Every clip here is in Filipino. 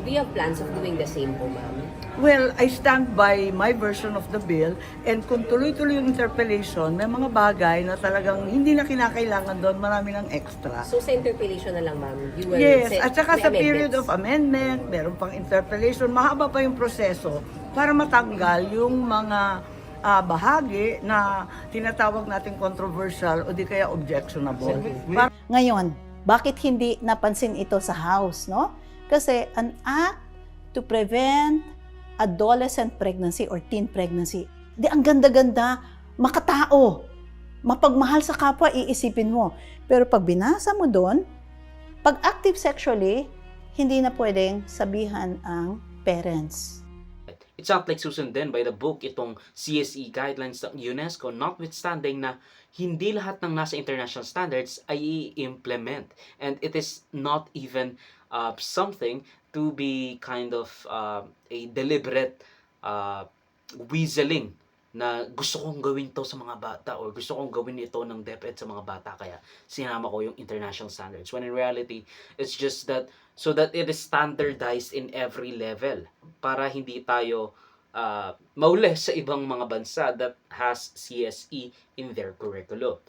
Do you have plans of doing the same po, ma'am? Well, I stand by my version of the bill, and kung tuloy-tuloy yung interpellation, may mga bagay na talagang hindi na kinakailangan doon, marami ng extra. So sa interpellation na lang, ma'am, you will Yes, set at saka may sa period amendments. of amendment, meron pang interpellation, mahaba pa yung proseso para matanggal yung mga bahagi na tinatawag nating controversial o di kaya objectionable. Ngayon, bakit hindi napansin ito sa House, no? Kasi an act to prevent adolescent pregnancy or teen pregnancy. Di ang ganda-ganda, makatao, mapagmahal sa kapwa, iisipin mo. Pero pag binasa mo doon, pag active sexually, hindi na pwedeng sabihan ang parents. It's not like susundin by the book itong CSE guidelines ng UNESCO, notwithstanding na hindi lahat ng nasa international standards ay i-implement. And it is not even something to be kind of a deliberate weaseling na gusto kong gawin to sa mga bata or gusto kong gawin ito ng DepEd sa mga bata kaya sinama ko yung international standards. When in reality, it's just that so that it is standardized in every level para hindi tayo mauli sa ibang mga bansa that has CSE in their curriculum.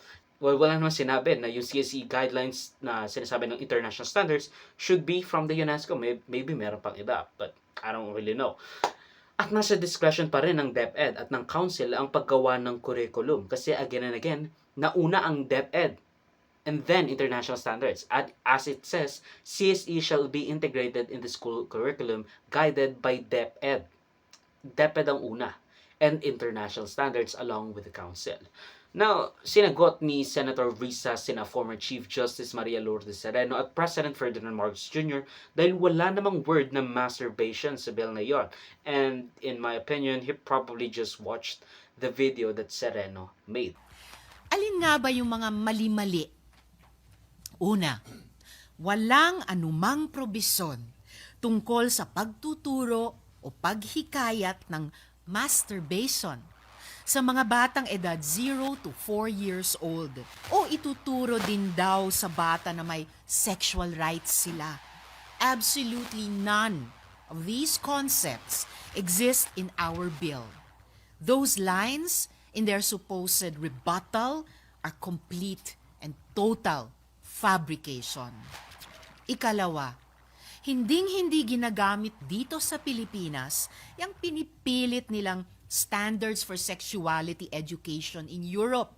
Well, wala naman sinabi na yung CSE guidelines na sinasabi ng international standards should be from the UNESCO. Maybe meron pang iba, but I don't really know. At nasa discretion pa rin ng DepEd at ng Council ang paggawa ng curriculum. Kasi again and again, nauna ang DepEd and then international standards. At as it says, CSE shall be integrated in the school curriculum guided by DepEd. DepEd ang una and international standards along with the Council. Now, sinagot ni Senator Risa Sina former Chief Justice Maria Lourdes Sereno at President Ferdinand Marcos Jr. dahil wala namang word na masturbation sa bill na yon. And in my opinion, he probably just watched the video that Sereno made. Alin nga ba yung mga mali-mali? Una, walang anumang probisyon tungkol sa pagtuturo o paghikayat ng masturbation sa mga batang edad 0 to 4 years old o ituturo din daw sa bata na may sexual rights sila. Absolutely none of these concepts exist in our bill. Those lines in their supposed rebuttal are complete and total fabrication. Ikalawa, hinding-hindi ginagamit dito sa Pilipinas yung pinipilit nilang standards for sexuality education in Europe